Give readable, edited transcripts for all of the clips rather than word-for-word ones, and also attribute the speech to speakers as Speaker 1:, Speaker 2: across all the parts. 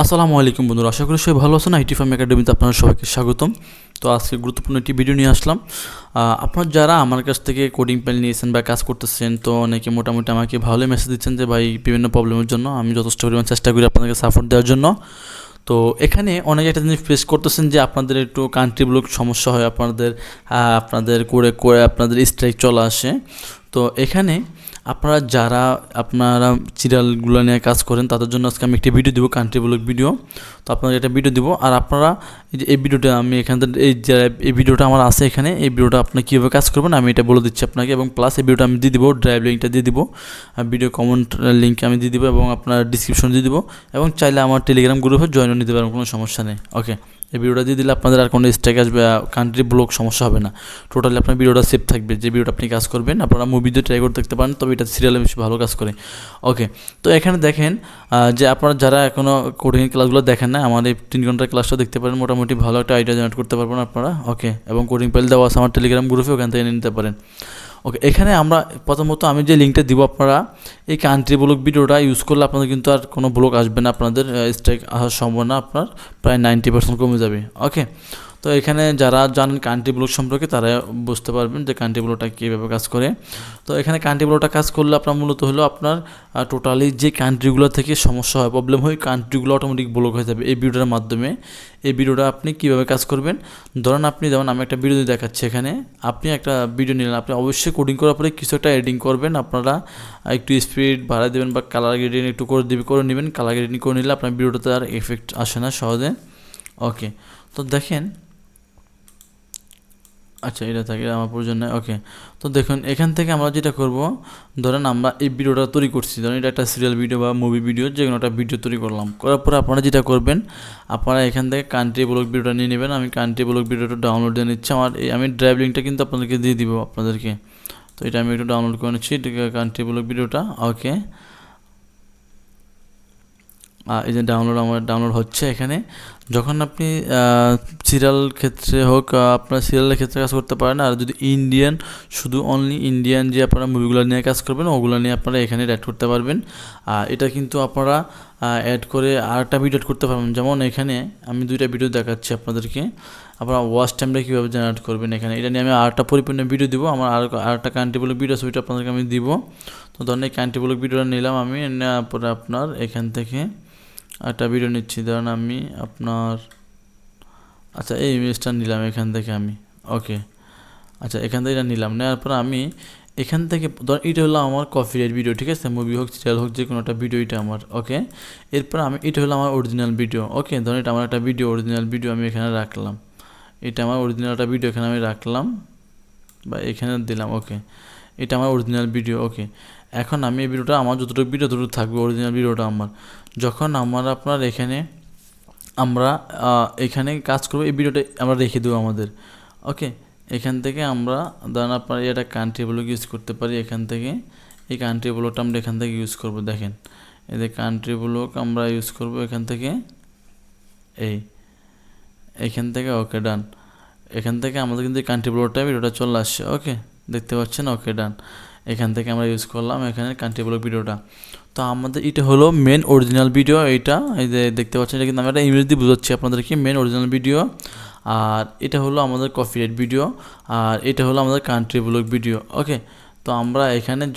Speaker 1: আসসালামু আলাইকুম বন্ধুরা, আশা করি সবাই ভালো আছেন। আইটি ফার্ম একাডেমিতে আপনারা সবাইকে স্বাগতম। তো আজকে গুরুত্বপূর্ণ একটি ভিডিও নিয়ে আসলাম। আপনারা যারা আমার কাছ থেকে কোডিং ফাইল নিয়েছেন বা কাজ করতেছেন, তো অনেকে মোটামুটি আমাকে ভালোই মেসেজ দিচ্ছেন যে ভাই বিভিন্ন প্রবলেমের জন্য আমি যথেষ্ট পরিমাণ চেষ্টা করি আপনাদেরকে সাপোর্ট দেওয়ার জন্য। তো এখানে অনেকে একটা জিনিস ফেস করতেছেন যে আপনাদের একটু কান্ট্রি ব্লক সমস্যা হয়, আপনাদের করে আপনাদের স্ট্রাইক চলে আসে। তো এখানে আপনারা সিরিয়ালগুলো নিয়ে কাজ করেন, তাদের জন্য আজকে আমি একটি ভিডিও দিব, কান্ট্রি ব্লক ভিডিও। তো আপনাদের একটা ভিডিও দিব, আর আপনারা এই ভিডিওটা আমি এখান থেকে এই ভিডিওটা আমার আছে এখানে, এই ভিডিওটা আপনি কীভাবে কাজ করবেন আমি এটা বলে দিচ্ছি আপনাকে, এবং প্লাস এই ভিডিওটা আমি দিয়ে দিব, ড্রাইভ লিঙ্কটা দিয়ে দিব, ভিডিও কমেন্ট লিঙ্ক আমি দিয়ে দিব, এবং আপনার ডিসক্রিপশন দিয়ে দিব, এবং চাইলে আমার টেলিগ্রাম গ্রুপে জয়েনও নিতে পারেন, কোনো সমস্যা নেই। ওকে, এই ভিডিওটা দিয়ে দিলে আপনাদের আর কোনো স্ট্রাইক আসবে, কান্ট্রি ব্লক সমস্যা হবে না। টোটালি আপনার ভিডিওটা সেভ থাকবে, যে ভিডিওটা আপনি কাজ করবেন। আপনারা মুভি দিয়ে ট্রাই করে দেখতে পারেন, তবে এটা সিরিয়ালে বেশি ভালো কাজ করে। ওকে, তো এখানে দেখেন যে আপনারা যারা এখনও কোডিংয়ের ক্লাসগুলো দেখেন না, আমার এই 3 ঘন্টার ক্লাসটা দেখতে পারেন, মোটামুটি ভালো একটা আইডিয়া জেনারেট করতে পারবেন আপনারা। ওকে, এবং কোডিং ফাইল দেওয়া আছে আমার টেলিগ্রাম গ্রুপে, ওখান থেকে নিতে পারেন। ওকে, এখানে আমরা প্রথমত আমি যে লিঙ্কটা দিব, আপনারা এই কান্ট্রি ব্লক ভিডিওটা ইউজ করলে আপনাদের কিন্তু আর কোনো ব্লক আসবে না, আপনাদের স্ট্রাইক আসার সম্ভাবনা আপনার প্রায় 90% কমে যাবে। ওকে, তো এখানে যারা জানেন কান্ট্রি ব্লক সম্পর্কে তারা বুঝতে পারবেন যে কান্ট্রি ব্লকটা কীভাবে কাজ করে। তো এখানে কান্ট্রি ব্লকটা কাজ করলে আপনার মূলত হলো আপনার টোটালি যে কান্ট্রিগুলো থেকে সমস্যা হয়, প্রবলেম হয়, কান্ট্রিগুলো অটোমেটিক ব্লক হয়ে যাবে এই ভিডিওটার মাধ্যমে। এই ভিডিওটা আপনি কীভাবে কাজ করবেন, ধরেন যেমন আমি একটা ভিডিও দেখাচ্ছি, এখানে আপনি একটা ভিডিও নিলেন, আপনি অবশ্যই কোডিং করার পরে কিছু একটা এডিটিং করবেন, আপনারা একটু স্পিড বাড়াই দেবেন বা কালার গ্রেডিং একটু করে নেবেন। কালার গ্রেডিং করে নিলে আপনার ভিডিওটাতে আর এফেক্ট আসে না সহজে। ওকে, তো দেখেন, আচ্ছা এটা থাকে আমার প্রয়োজন নেই। ওকে, তো দেখুন এখান থেকে আমরা যেটা করব, ধরেন আমরা এই ভিডিওটা তৈরি করছি, ধরেন এটা একটা সিরিয়াল ভিডিও বা মুভি ভিডিও, যে কোনো একটা ভিডিও তৈরি করলাম, করার পরে আপনারা যেটা করবেন, আপনারা এখান থেকে কান্ট্রি ব্লক ভিডিওটা নিয়ে নেবেন। আমি কান্ট্রি ব্লক ভিডিওটা ডাউনলোড দিয়ে নিচ্ছি, আমি ড্রাইভ লিঙ্কটা কিন্তু আপনাদেরকে দিয়ে দিব আপনাদেরকে। তো এটা আমি একটু ডাউনলোড করে নিচ্ছি কান্ট্রি ব্লক ভিডিওটা। ওকে, এই যে ডাউনলোড হচ্ছে। এখানে যখন আপনি সিরিয়াল ক্ষেত্রে হোক, আপনার সিরিয়ালের ক্ষেত্রে কাজ করতে পারেন, আর যদি শুধু অনলি ইন্ডিয়ান যে আপনারা মুভিগুলো নিয়ে কাজ করবেন, ওগুলো নিয়ে আপনারা এখানে অ্যাড করতে পারবেন। এটা কিন্তু আপনারা অ্যাড করে আরেকটা ভিডিও অ্যাড করতে পারবেন। যেমন এখানে আমি 2টা ভিডিও দেখাচ্ছি আপনাদেরকে, আপনারা ওয়াচ টাইমটা কীভাবে জেনারেট করবেন এখানে, এটা নিয়ে আমি আরেকটা পরিপূর্ণ ভিডিও দিব। আমার আরেকটা কান্ট্রি ব্লক ভিডিও আছে, ওইটা আপনাদেরকে আমি দিব। তো ধরেন এই কান্ট্রি ব্লক ভিডিওটা নিলাম আমি, নেওয়ার পরে আপনার এখান থেকে একটা ভিডিও নিচ্ছি, ধরেন আমি আচ্ছা এই ইমেজটা নিলাম এখান থেকে আমি। ওকে, আচ্ছা এখান থেকে এটা নিলাম, নেওয়ার পর আমি এখান থেকে ধর এটা হলো আমার কপিরাইট ভিডিও, ঠিক আছে, মুভি হোক সিরিয়াল হোক যে কোনো একটা ভিডিও এটা আমার। ওকে, এরপর এটা হলো আমার অরিজিনাল ভিডিও। ওকে, ধরুন এটা আমার একটা অরিজিনাল ভিডিও আমি এখানে রাখলাম, এটা আমার অরিজিনাল একটা ভিডিও এখানে আমি রাখলাম বা এখানে দিলাম। ওকে, এটা আমার অরিজিনাল ভিডিও। ওকে, এখন আমি এই ভিডিওটা আমার যতটুকু ভিডিও ততটুকু থাকবে অরিজিনাল ভিডিওটা আমার। যখন আপনার আমরা এখানে কাজ করবো, এই ভিডিওটা আমরা রেখে দেবো আমাদের। ওকে, এখান থেকে আমরা ধরেন আপনার এটা কান্ট্রি ব্লক ইউজ করতে পারি, এখান থেকে এই কান্ট্রি ব্লকটা আমরা এখান থেকে ইউজ করব। দেখেন এদের কান্ট্রি ব্লক আমরা ইউজ করব এখান থেকে, এইখান থেকে। ওকে ডান, এখান থেকে আমাদের কিন্তু কান্ট্রি ব্লকটা ভিডিওটা চলে আসছে। ওকে, দেখতে পাচ্ছেন। ওকে ডান, এখান থেকে আমরা ইউজ করলাম এখানে কান্ট্রি ব্লক ভিডিওটা। তো আমাদের এটা হলো মেন অরিজিনাল ভিডিও, এইটা এই যে দেখতে পাচ্ছেন, এটা কিন্তু আমি একটা ইমেজ দিয়ে বুঝাচ্ছি আপনাদেরকে, মেন অরিজিনাল ভিডিও। আর এটা হলো আমাদের কপিরাইট ভিডিও, আর এটা হলো আমাদের কান্ট্রি ব্লক ভিডিও। ওকে, তো আমরা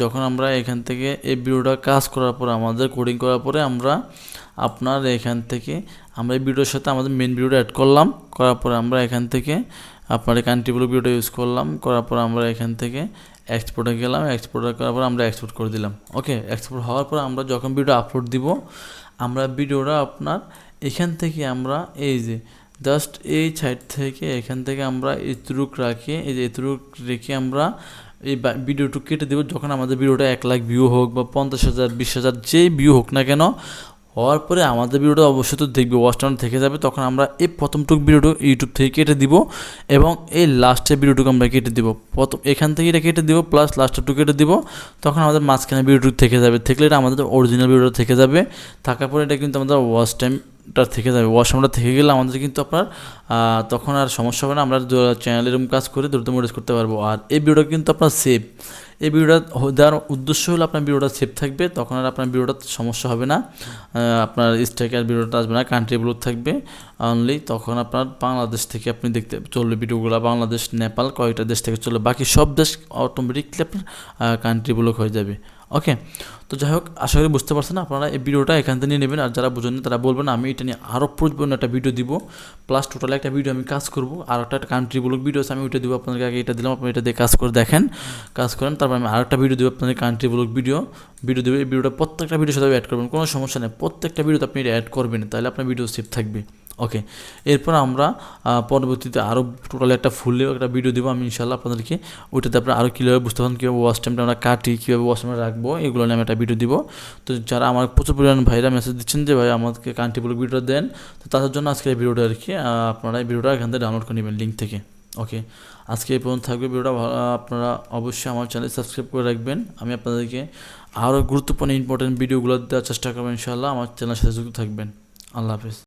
Speaker 1: যখন আমরা এখান থেকে এই ভিডিওটা কাজ করার পরে, আমাদের কোডিং করার পরে আমরা আপনার এখান থেকে আমরা এই ভিডিওর সাথে আমাদের মেন ভিডিওটা অ্যাড করলাম, করার পরে আমরা এখান থেকে আপনার এই কান্ট্রি ব্লক ভিডিওটা ইউজ করলাম, করার পর আমরা এখান থেকে এক্সপোর্টে গেলাম, এক্সপোর্ট করার পর আমরা এক্সপোর্ট করে দিলাম। ওকে, এক্সপোর্ট হওয়ার পর আমরা যখন ভিডিও আপলোড দিব, আমরা ভিডিওটা আপনার এখান থেকে আমরা এই যে জাস্ট এই সাইড থেকে এখান থেকে আমরা এতটুক রাখি, এই যে এতটুক রেখে আমরা এই ভিডিওটুকু কেটে দেবো। যখন আমাদের ভিডিওটা 1 লাখ ভিউ হোক বা 50,000 20,000 যেই ভিউ হোক না কেন, হওয়ার পরে আমাদের ভিডিওটা অবশ্যই তো দেখবে, ওয়াচ টাইম থেকে যাবে, তখন আমরা এই প্রথমটুক ভিডিওটা ইউটিউব থেকে কেটে দিব, এবং এই লাস্টের ভিডিওটুকু আমরা কেটে দিব। এখান থেকে এটা কেটে দিব, প্লাস লাস্টেরটুকু কেটে দিব, তখন আমাদের মাঝখানে ভিডিওটুকু থেকে যাবে। থাকলে এটা আমাদের অরিজিনাল ভিডিওটা থেকে যাবে, থাকার পরে এটা কিন্তু আমাদের ওয়াচ টাইমটা থেকে যাবে। ওয়াচ টাইমটা থেকে গেলে আমাদের কিন্তু আপনার তখন আর সমস্যা হবে না, আমরা চ্যানেল এরকম কাজ করে দ্রুত মনিটাইজ করতে পারবো। আর এই ভিডিওটা কিন্তু আপনার সেভ, এই ভিডিওটা দেওয়ার উদ্দেশ্য হলো আপনার ভিডিওটা সেভ থাকবে, তখন আর আপনার ভিডিওটা সমস্যা হবে না, আপনার স্ট্রাইকার ভিডিওটা আসবে না, কান্ট্রি ব্লক থাকবে অনলি। তখন আপনার বাংলাদেশ থেকে আপনি দেখতে চলবে ভিডিওগুলো, বাংলাদেশ, নেপাল, কয়েকটা দেশ থেকে চলবে, বাকি সব দেশ অটোমেটিকলি আপনার কান্ট্রি ব্লক হয়ে যাবে। ওকে, তো যাই হোক, আশা করি বুঝতে পারছেন। আপনারা এই ভিডিওটা এখান থেকে নিয়ে নেবেন, আর যারা বুঝেন তারা বলবেন আমি এটা নিয়ে আরও প্রয়োজন একটা ভিডিও দিব, প্লাস টোটাল একটা ভিডিও আমি কাজ করবো, আর একটা কান্ট্রি ব্লক ভিডিও আছে আমি ওইটা দিব আপনাদেরকে। আগে এটা দিলাম, আপনি এটা দিয়ে কাজ করে দেখেন, কাজ করেন, তারপর আমি আরেকটা ভিডিও দেবো আপনাদের কান্ট্রি ব্লক ভিডিও দেবো। এই ভিডিওটা প্রত্যেকটা ভিডিওর সাথে অ্যাড করবেন, কোনো সমস্যা নেই, প্রত্যেকটা ভিডিওতে আপনি এটা অ্যাড করবেন, তাহলে আপনার ভিডিও সেভ থাকবে। ওকে, এরপর আমরা পরবর্তীতে আরও টোটাল একটা ফুলে একটা ভিডিও দেবো আমি ইনশাল্লাহ আপনাদেরকে, ওইটাতে আপনারা আরও কীভাবে বুঝতে পারেন, কীভাবে ওয়াচ টাইমটা আমরা কাটি, কীভাবে ওয়াচ টাইমটা রাখবো, এগুলো নিয়ে আমি একটা ভিডিও দিব। তো যারা আমার প্রচুর পরিমাণ ভাইরা মেসেজ দিচ্ছেন যে ভাই আমাকে কান্ট্রি ব্লক ভিডিওটা দেন, তো তাদের জন্য আজকে এই ভিডিওটা আর কি, আপনারা এই ভিডিওটা এখান থেকে ডাউনলোড করে নেবেন লিঙ্ক থেকে। ওকে, আজকে এই পর্যন্ত থাকবে ভিডিওটা, আপনারা অবশ্যই আমার চ্যানেল সাবস্ক্রাইব করে রাখবেন। আমি আপনাদেরকে আরও গুরুত্বপূর্ণ ইম্পর্টেন্ট ভিডিওগুলো দেওয়ার চেষ্টা করবো ইনশাআল্লাহ। আমার চ্যানেলের সাথে যুক্ত থাকবেন। আল্লাহ হাফেজ।